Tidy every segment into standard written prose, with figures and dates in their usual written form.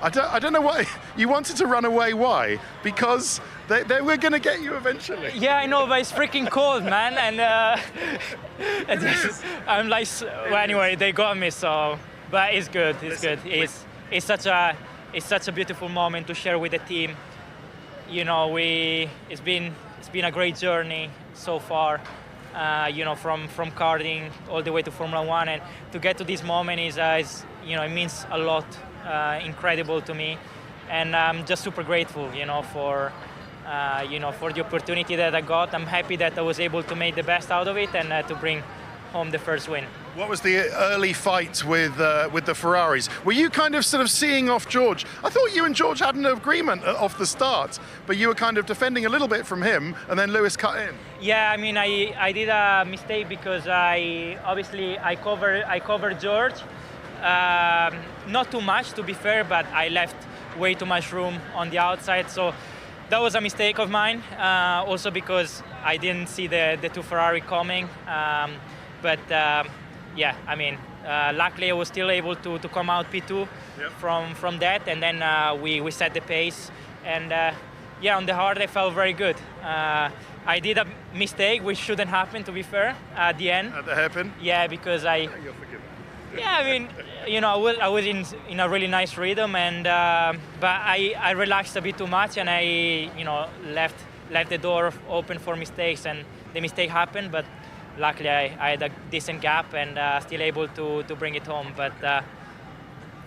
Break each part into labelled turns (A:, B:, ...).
A: I don't know why you wanted to run away. Why? Because they were going to get you eventually.
B: Yeah, I know, but it's freaking cold, man, and I'm like, well, anyway, they got me, so. But it's good. It's good. It's such a beautiful moment to share with the team. You know, it's been a great journey so far. You know, from karting all the way to Formula One, and to get to this moment is you know, it means a lot. Incredible to me, and I'm just super grateful, you know, for the opportunity that I got. I'm happy that I was able to make the best out of it and to bring home the first win.
A: What was the early fight with the Ferraris? Were you kind of sort of seeing off George? I thought you and George had an agreement off the start, but you were kind of defending a little bit from him, and then Lewis cut in.
B: Yeah, I mean, I did a mistake because I covered George. Not too much, to be fair, but I left way too much room on the outside, so that was a mistake of mine. Also because I didn't see the two Ferrari coming, yeah, I mean, luckily I was still able to come out P2 from that, and then we set the pace, and yeah, on the hard I felt very good. I did a mistake which shouldn't happen, to be fair, at the end.
A: At the hairpin?
B: Yeah, because
A: You're forgiven.
B: Yeah, I mean, you know, I was in a really nice rhythm, and but I relaxed a bit too much, and I, you know, left the door open for mistakes, and the mistake happened. But luckily, I had a decent gap and still able to bring it home. But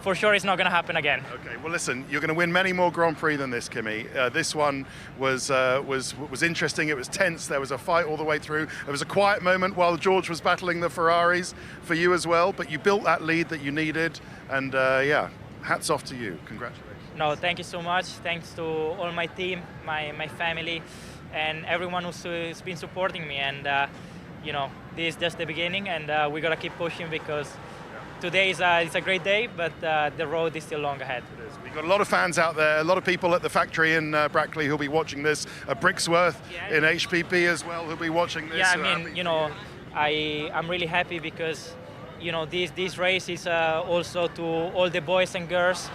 B: for sure, it's not going to happen again.
A: Okay, well, listen, you're going to win many more Grand Prix than this, Kimi. This one was interesting. It was tense. There was a fight all the way through. There was a quiet moment while George was battling the Ferraris for you as well. But you built that lead that you needed, and yeah, hats off to you. Congratulations.
B: No, thank you so much. Thanks to all my team, my family, and everyone who's been supporting me. And you know, this is just the beginning, and we gotta keep pushing because. Today is it's a great day, but the road is still long ahead.
A: It is. We've got a lot of fans out there, a lot of people at the factory in Brackley who'll be watching this, at Brixworth in HPP as well who'll be watching this.
B: Yeah, I mean, you know, I'm really happy because, you know, this race is also to all the boys and girls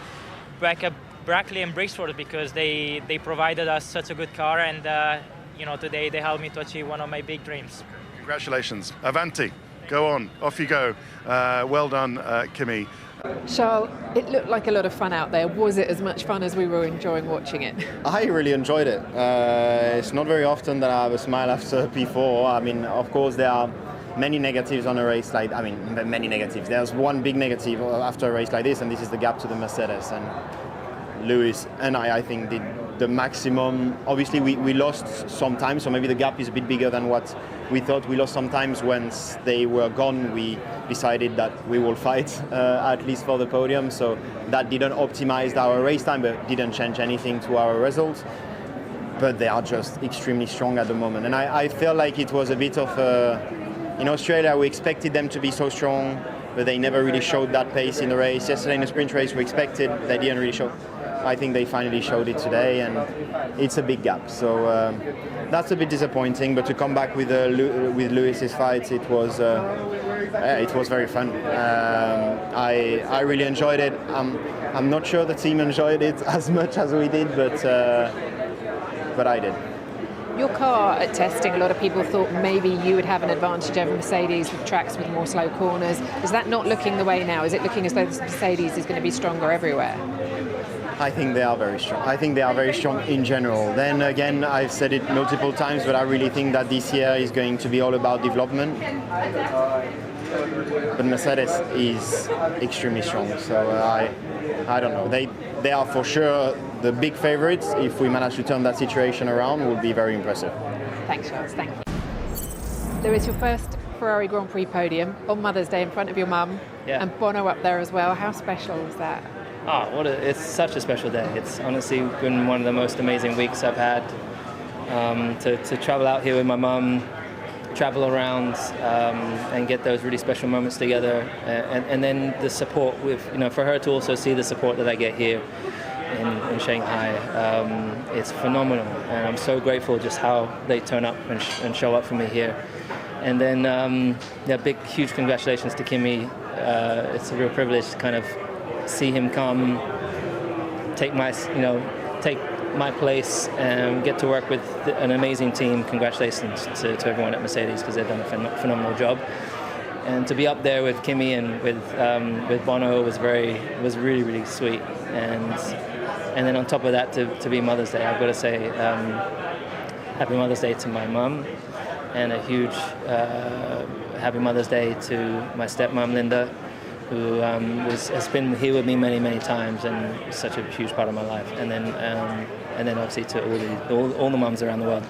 B: back at Brackley and Brixworth because they provided us such a good car, and you know, today they helped me to achieve one of my big dreams.
A: Okay. Congratulations. Avanti. Go on, off you go. Well done, Kimi.
C: Charles, it looked like a lot of fun out there. Was it as much fun as we were enjoying watching it?
D: I really enjoyed it. It's not very often that I have a smile after P4. I mean, of course, there are many negatives on a race like, I mean, many negatives. There's one big negative after a race like this, and this is the gap to the Mercedes. And Lewis and I think, did the maximum. Obviously, we lost sometimes, so maybe the gap is a bit bigger than what we thought. We lost sometimes. Once they were gone, we decided that we will fight at least for the podium. So that didn't optimize our race time, but didn't change anything to our results. But they are just extremely strong at the moment. And I feel like it was a bit of in Australia, we expected them to be so strong, but they never really showed that pace in the race. Yesterday in the sprint race, we expected, they didn't really show. I think they finally showed it today, and it's a big gap. So that's a bit disappointing. But to come back with Lewis's fight, it was very fun. I really enjoyed it. I'm not sure the team enjoyed it as much as we did, but I did.
C: Your car at testing, a lot of people thought maybe you would have an advantage over Mercedes with tracks with more slow corners. Is that not looking the way now? Is it looking as though Mercedes is going to be stronger everywhere?
D: I think they are very strong. I think they are very strong in general. Then again, I've said it multiple times, but I really think that this year is going to be all about development. But Mercedes is extremely strong, so I don't know. They are for sure the big favorites. If we manage to turn that situation around, it will be very impressive.
C: Thanks, Charles. Thank you. Lewis, your first Ferrari Grand Prix podium on Mother's Day in front of your mum, and Bono up there as well. How special is that?
E: Oh, it's such a special day. It's honestly been one of the most amazing weeks I've had. To travel out here with my mum, travel around and get those really special moments together, and then the support with, you know, for her to also see the support that I get here in Shanghai. It's phenomenal, and I'm so grateful just how they turn up and show up for me here. And then huge congratulations to Kimi. It's a real privilege to kind of see him come take my place and get to work with an amazing team. Congratulations to everyone at Mercedes, because they've done a phenomenal job. And to be up there with Kimi and with Bono was really, really sweet. And then on top of that, to be Mother's Day, I've got to say Happy Mother's Day to my mum, and a huge Happy Mother's Day to my stepmom Linda, who has been here with me many, many times and such a huge part of my life. And then obviously to all the mums around the world.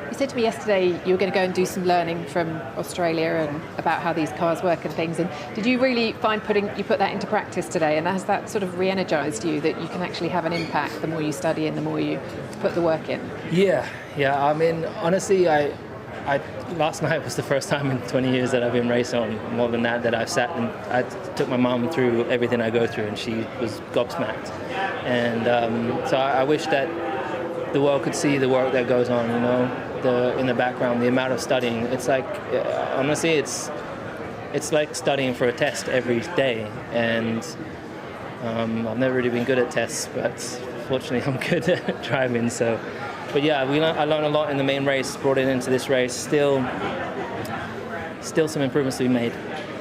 C: You said to me yesterday you were going to go and do some learning from Australia and about how these cars work and things. And did you really find you put that into practice today? And has that sort of re-energized you, that you can actually have an impact the more you study and the more you put the work in?
E: Yeah. I mean, honestly, I last night was the first time in 20 years that I've been racing, on more than that I've sat and I took my mum through everything I go through, and she was gobsmacked. And so I wish that the world could see the work that goes on, in the background, the amount of studying. It's like, honestly, it's like studying for a test every day. And I've never really been good at tests, but fortunately I'm good at driving. So, but yeah, I learned a lot in the main race, brought it into this race. Still some improvements to be made.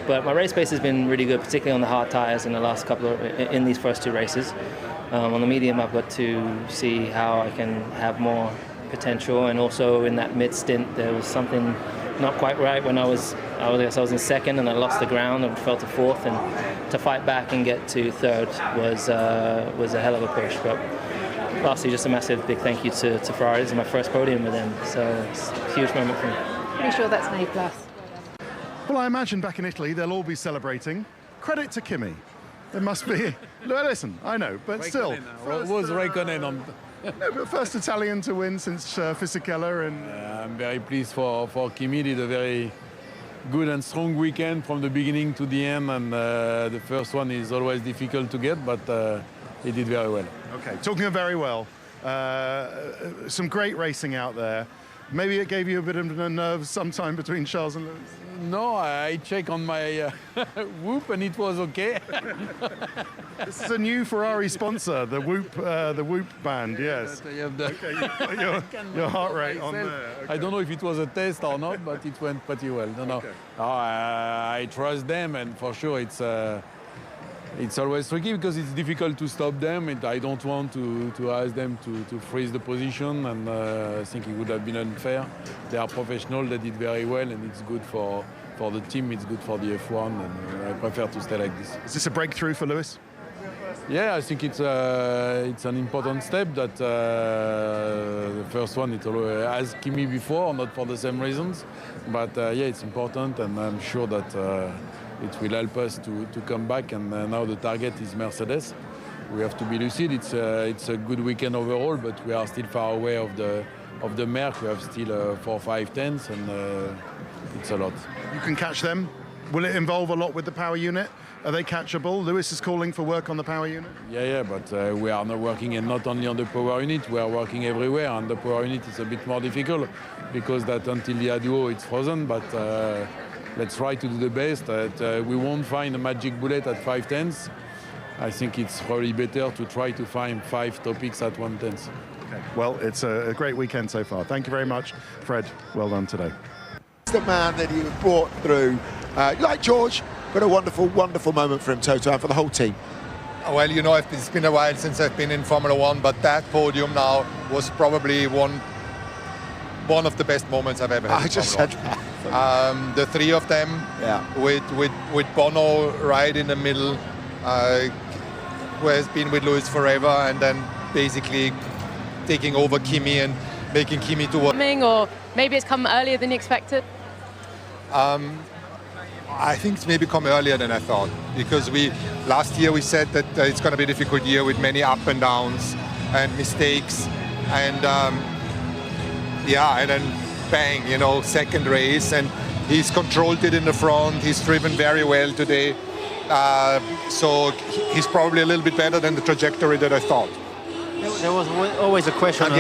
E: But my race pace has been really good, particularly on the hard tires in these first two races. On the medium, I've got to see how I can have more potential, and also in that mid stint there was something not quite right when I guess I was in second and I lost the ground and fell to fourth, and to fight back and get to third was a hell of a push. But lastly, just a massive big thank you to Ferrari. This is my first podium with them, so it's a huge moment for me.
C: Pretty sure that's an A+.
A: Well, I imagine back in Italy they'll all be celebrating. Credit to Kimi. There must be. Listen, I know, but still.
F: What was Raikkonen on?
A: No, but first Italian to win since Fisichella, and
F: I'm very pleased for Kimi. Did a very good and strong weekend from the beginning to the end, and the first one is always difficult to get, but he did very well.
A: Okay, talking of very well, some great racing out there. Maybe it gave you a bit of a nerve sometime between Charles and Lewis?
F: No, I checked on my Whoop and it was okay.
A: This is a new Ferrari sponsor, the Whoop band, yes.
F: I have the
A: your heart rate on there. Okay.
F: I don't know if it was a test or not, but it went pretty well.
A: Okay.
F: I trust them, and for sure it's always tricky because it's difficult to stop them, and I don't want to ask them to freeze the position, and I think it would have been unfair. They are professional, they did very well, and it's good for the team, it's good for the F1, and I prefer to stay like this.
A: Is this a breakthrough for Lewis?
F: Yeah, I think it's an important step. That the first one, it has Kimi before, not for the same reasons, but yeah, it's important, and I'm sure that it will help us to come back. And now the target is Mercedes. We have to be lucid. It's a good weekend overall, but we are still far away of the Merc. We have still 4 or 5 tenths, and it's a lot.
A: You can catch them. Will it involve a lot with the power unit? Are they catchable? Lewis is calling for work on the power unit.
F: Yeah, but we are not working, and not only on the power unit. We are working everywhere, and the power unit is a bit more difficult because that until the Aduo it's frozen. But let's try to do the best. We won't find a magic bullet at 5 tenths. I think it's probably better to try to find 5 topics at 1 tenth.
A: Okay. Well, it's a great weekend so far. Thank you very much, Fred. Well done today.
G: The man that he brought through, like George, but a wonderful, wonderful moment for him, Toto, and for the whole team.
H: Well, you know, it's been a while since I've been in Formula One, but that podium now was probably one of the best moments I've ever had.
G: I just said that.
H: The three of them,
G: yeah,
H: with Bono right in the middle, who has been with Lewis forever, and then basically taking over Kimi and making Kimi to work.
I: Or maybe it's come earlier than you expected?
H: I think it's maybe come earlier than I thought, because last year we said that it's going to be a difficult year with many up and downs and mistakes, and and then bang, you know, second race, and he's controlled it in the front. He's driven very well today, so he's probably a little bit better than the trajectory that I thought.
J: There was always a question.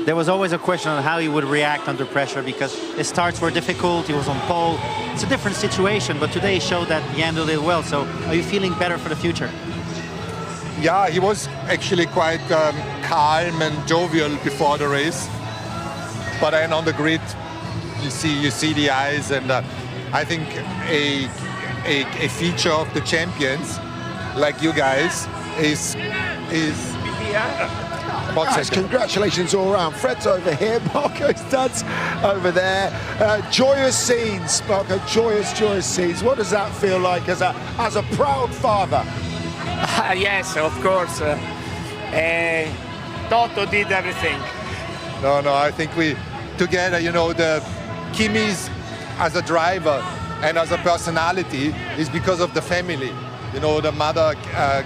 J: There was always a question on how he would react under pressure, because his starts were difficult. He was on pole. It's a different situation, but today he showed that he handled it well. So, are you feeling better for the future?
H: Yeah, he was actually quite calm and jovial before the race. But then on the grid, you see the eyes, and I think a feature of the champions, like you guys, is.
G: Guys, congratulations all around. Fred's over here, Marco's dad's over there. Joyous scenes, Marco, joyous scenes. What does that feel like as a proud father?
K: Yes, of course. Toto did everything.
H: No, I think we together, the Kimi's as a driver and as a personality is because of the family. The mother,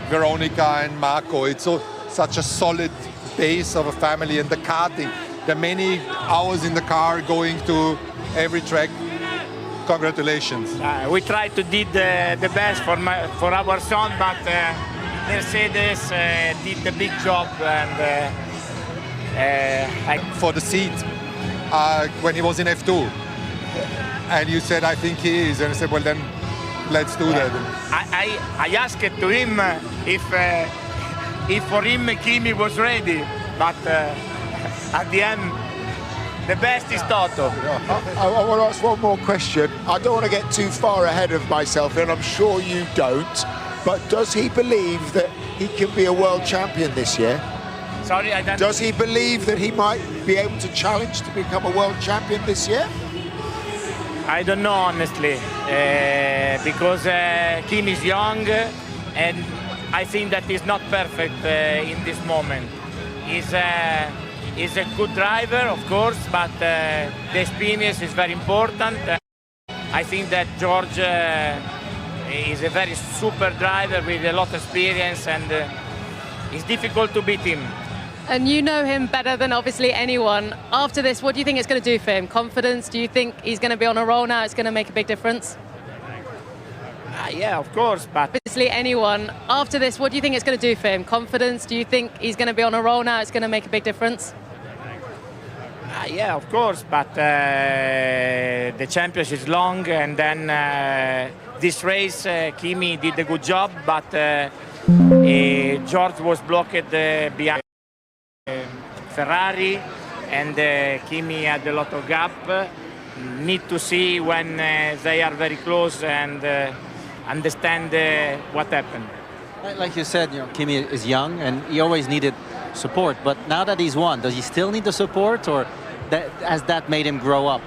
H: Veronica and Marco. It's such a solid base of a family, and the karting, the many hours in the car going to every track. Congratulations.
K: We tried to do the best for our son, but Mercedes did the big job, and
H: for the seat when he was in F2, and you said, I think he is, and I said, well then let's do that.
K: I asked to him if for him Kimi was ready, but at the end, the best is Toto.
G: I want to ask one more question. I don't want to get too far ahead of myself, and I'm sure you don't, but does he believe that he can be a world champion this year?
K: Sorry, I don't...
G: Does he believe that he might be able to challenge to become a world champion this year?
K: I don't know, honestly, because Kim is young, and I think that he's not perfect in this moment. He's a good driver, of course, but the experience is very important. I think that George is a very super driver with a lot of experience, and it's difficult to beat him.
I: And you know him better than obviously anyone. After this, what do you think it's going to do for him? Confidence? Do you think he's going to be on a roll now? It's going to make a big difference?
K: Yeah, of course, but...
I: Obviously anyone. After this, what do you think it's going to do for him? Confidence? Do you think he's going to be on a roll now? It's going to make a big difference?
K: Yeah, of course, but the championship is long, and then this race, Kimi did a good job, but George was blocked behind Ferrari, and Kimi had a lot of gap. Need to see when they are very close and understand what happened.
J: Like you said, Kimi is young and he always needed support, but now that he's won, does he still need the support, or has that made him grow up?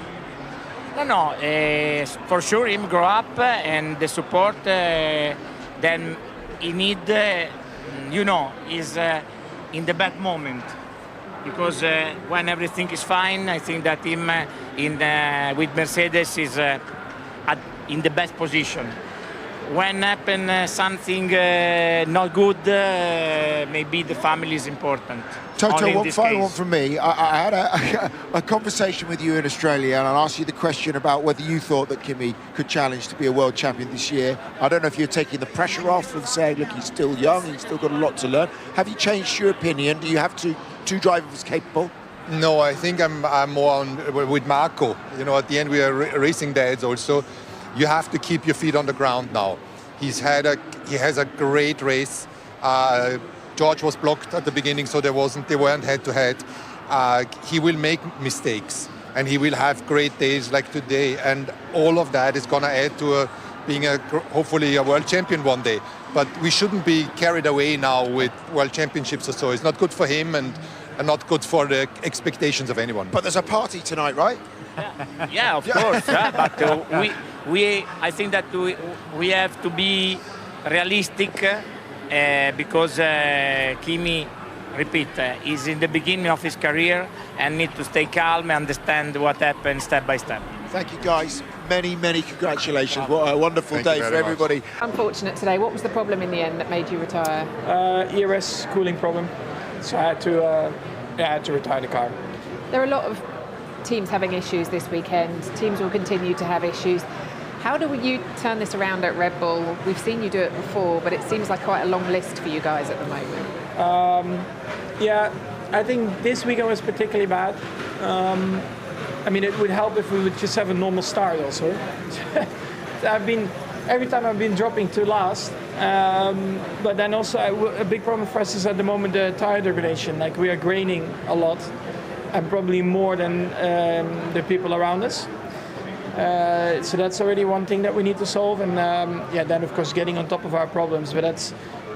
K: No, for sure him grow up, and the support then he need, is in the bad moment. Because when everything is fine, I think that him with Mercedes is in the best position. When happen something not good, maybe the family is important.
G: Toto, one final one from me. I had a conversation with you in Australia, and I'll ask you the question about whether you thought that Kimi could challenge to be a world champion this year. I don't know if you're taking the pressure off and saying, look, he's still young, he's still got a lot to learn. Have you changed your opinion? Do you have two drivers capable?
H: No, I think I'm more on with Marco. At the end we are racing dads also. You have to keep your feet on the ground now. He has a great race. George was blocked at the beginning, so they weren't head to head. He will make mistakes, and he will have great days like today, and all of that is going to add to being hopefully a world champion one day. But we shouldn't be carried away now with world championships or so. It's not good for him and not good for the expectations of anyone.
G: But there's a party tonight, right?
K: Yeah, of course. But I think that we have to be realistic because Kimi, is in the beginning of his career and need to stay calm and understand what happens step by step.
G: Thank you, guys. Many congratulations. What a wonderful day for everybody.
C: Unfortunate today. What was the problem in the end that made you retire?
L: ERS cooling problem. So I had to retire the car.
C: There are a lot of teams having issues this weekend. Teams will continue to have issues. How do you turn this around at Red Bull? We've seen you do it before, but it seems like quite a long list for you guys at the moment.
L: Yeah, I think this weekend was particularly bad. It would help if we would just have a normal start also. Every time I've been dropping to last, But then also a big problem for us is at the moment the tire degradation. Like we are graining a lot, and probably more than the people around us. So that's already one thing that we need to solve, and then of course getting on top of our problems. But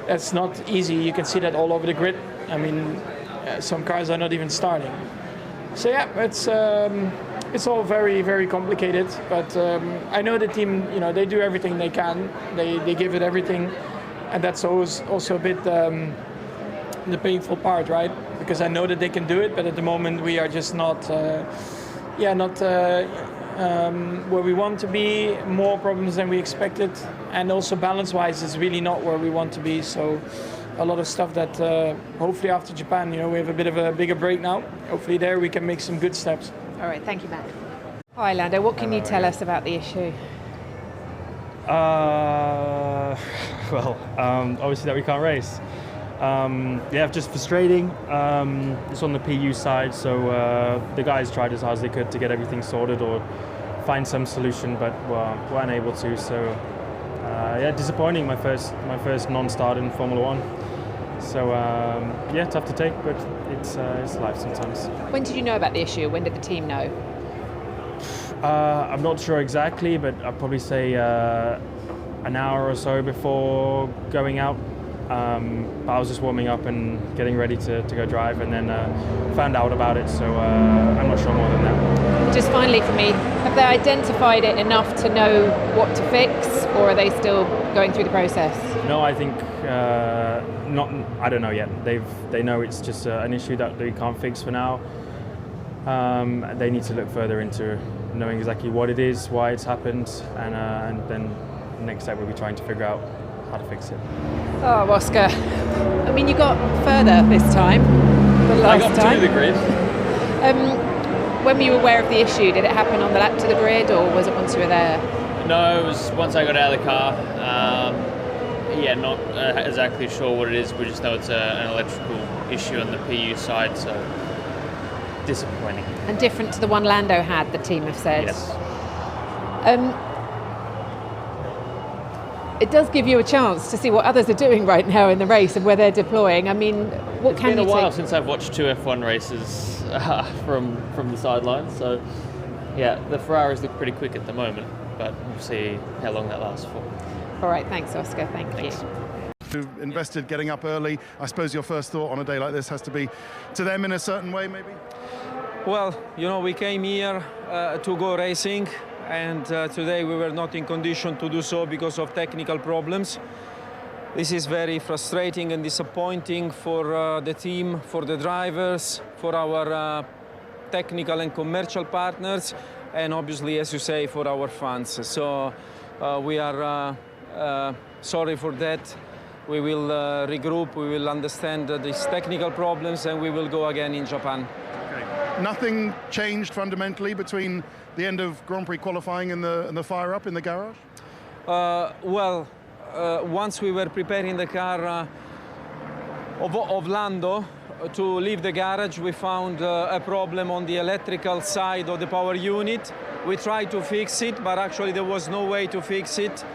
L: that's not easy. You can see that all over the grid. I mean, some cars are not even starting. So yeah, it's all very, very complicated. But I know the team, they do everything they can. They give it everything, and that's always also a bit the painful part, right? Because I know that they can do it, but at the moment we are just not where we want to be. More problems than we expected, and also balance-wise, is really not where we want to be. So a lot of stuff that hopefully after Japan, we have a bit of a bigger break now. Hopefully there we can make some good steps.
C: All right, thank you, Matt. Hi, Lando. What can you tell us about the issue?
M: Obviously that we can't race. Just frustrating. It's on the PU side, so the guys tried as hard as they could to get everything sorted or find some solution, but were unable to. So disappointing. My first non-start in Formula One. So tough to take, but it's life sometimes.
C: When did you know about the issue? When did the team know?
M: I'm not sure exactly, but I'd probably say an hour or so before going out. I was just warming up and getting ready to go drive, and then found out about it, so I'm not sure more than that.
C: Just finally for me, have they identified it enough to know what to fix, or are they still going through the process?
M: No, I think not. I don't know yet. They know it's just an issue that they can't fix for now. They need to look further into knowing exactly what it is, why it's happened, and then the next step will be trying to figure out how to fix it.
C: Oh, Oscar. I mean, you got further this time than last time.
N: I got to the grid.
C: When were you aware of the issue? Did it happen on the lap to the grid, or was it once you were there?
N: No, it was once I got out of the car. Not exactly sure what it is. We just know it's an electrical issue on the PU side, so disappointing.
C: And different to the one Lando had, the team have said.
N: Yes.
C: It does give you a chance to see what others are doing right now in the race and where they're deploying. I mean, what can you take?
N: It's been a while since I've watched two F1 races from the sidelines, so yeah, the Ferraris look pretty quick at the moment, but we'll see how long that lasts for.
C: All right, thanks, Oscar. Thanks.
N: You.
A: Who invested getting up early. I suppose your first thought on a day like this has to be to them in a certain way, maybe?
O: Well, we came here to go racing, and today we were not in condition to do so because of technical problems. This is very frustrating and disappointing for the team, for the drivers, for our technical and commercial partners, and obviously, as you say, for our fans. So we are sorry for that. We will regroup, we will understand these technical problems, and we will go again in Japan.
A: Okay. Nothing changed fundamentally between the end of Grand Prix qualifying and the fire-up in the garage?
O: Once we were preparing the car of Lando to leave the garage, we found a problem on the electrical side of the power unit. We tried to fix it, but actually there was no way to fix it.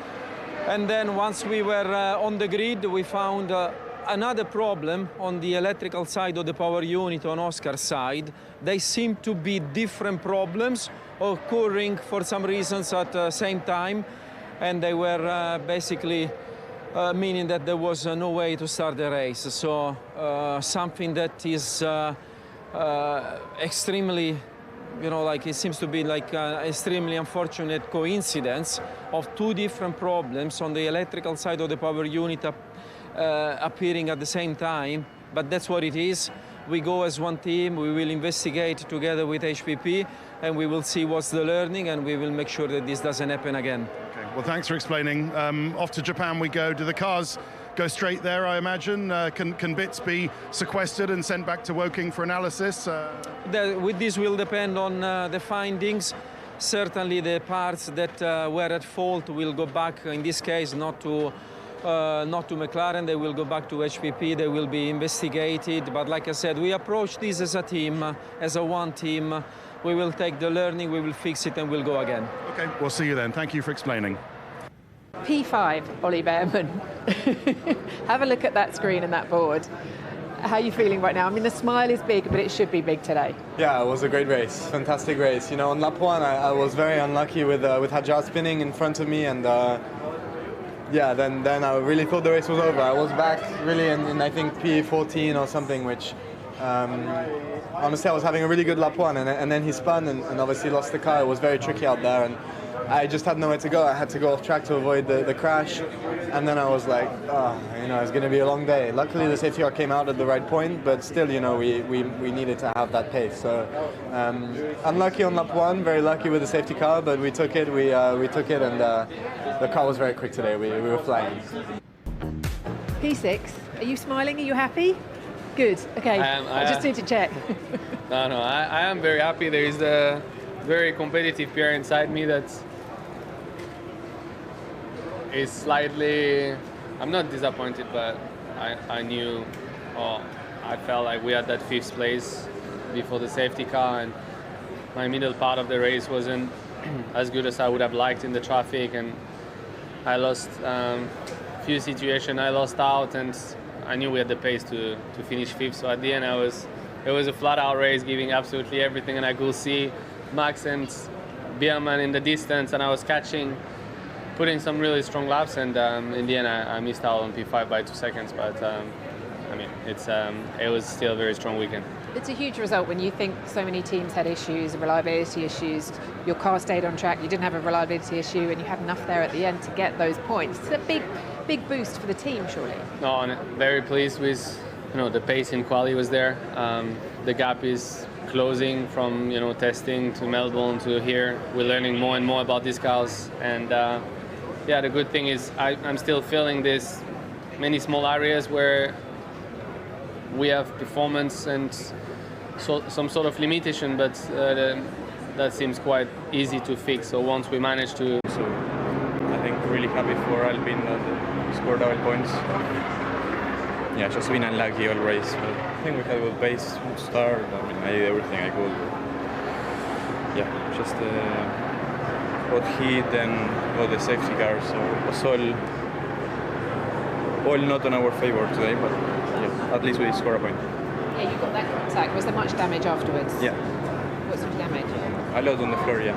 O: And then once we were on the grid, we found another problem on the electrical side of the power unit on Oscar's side. They seem to be different problems occurring for some reasons at the same time, and they were basically meaning that there was no way to start the race. So something that is extremely, it seems to be like an extremely unfortunate coincidence of two different problems on the electrical side of the power unit appearing at the same time, but that's what it is. We go as one team, we will investigate together with HPP, and we will see what's the learning, and we will make sure that this doesn't happen again.
A: Okay, well, thanks for explaining. Off to Japan we go. Do the cars go straight there, I imagine? Can bits be sequestered and sent back to Woking for analysis?
O: With this will depend on the findings. Certainly the parts that were at fault will go back, in this case, not to McLaren, they will go back to HPP, they will be investigated. But like I said, we approach this as a team, as a one team. We will take the learning, we will fix it, and we'll go again.
A: Okay, we'll see you then. Thank you for explaining.
C: P5, Ollie Behrman. Have a look at that screen and that board. How are you feeling right now? I mean, the smile is big, but it should be big today.
P: Yeah, it was a great race, fantastic race. You know, on lap 1, I was very unlucky with Hadjar spinning in front of me, and yeah, then I really thought the race was over. I was back really in I think P14 or something, which honestly I was having a really good lap 1, and then he spun and obviously lost the car. It was very tricky out there, and I just had nowhere to go. I had to go off track to avoid the crash, and then I was like, oh, you know, it's going to be a long day. Luckily, the safety car came out at the right point, but still, you know, we needed to have that pace. So unlucky on lap 1, very lucky with the safety car, but we took it. We took it, and the car was very quick today. We were flying.
C: P6, are you smiling? Are you happy? Good. Okay. I just need to check.
Q: No, I am very happy. There is a very competitive pair inside me that is slightly. I'm not disappointed, but I knew, or I felt like we had that 5th place before the safety car, and my middle part of the race wasn't as good as I would have liked in the traffic, and I lost a few situations. I lost out, and I knew we had the pace to finish 5th. So at the end, it was a flat-out race, giving absolutely everything, and I could see Max and Behrman in the distance, and I was putting some really strong laps, and in the end I missed out on P5 by 2 seconds, but I mean, it was still a very strong weekend.
C: It's a huge result when you think so many teams had issues, reliability issues. Your car stayed on track, you didn't have a reliability issue, and you had enough there at the end to get those points. It's a big boost for the team, surely.
Q: No, I'm very pleased with, you know, the pace in quali was there. The gap is closing from, you know, testing to Melbourne to here. We're learning more and more about these cars, and yeah, the good thing is I'm still feeling this many small areas where we have performance and some sort of limitation, but that seems quite easy to fix. So once we manage to...
R: So I think really happy for Alpine that they scored double points. Yeah, just been unlucky all race, but I think we had a good pace, good start. I mean, I did everything I could. Yeah, just got hit and got the safety car, so it was all not on our favor today, but yeah, at least we scored a point.
C: Yeah, you got that contact. Was there much damage afterwards?
R: Yeah.
C: What sort of damage?
R: A lot on the floor, yeah.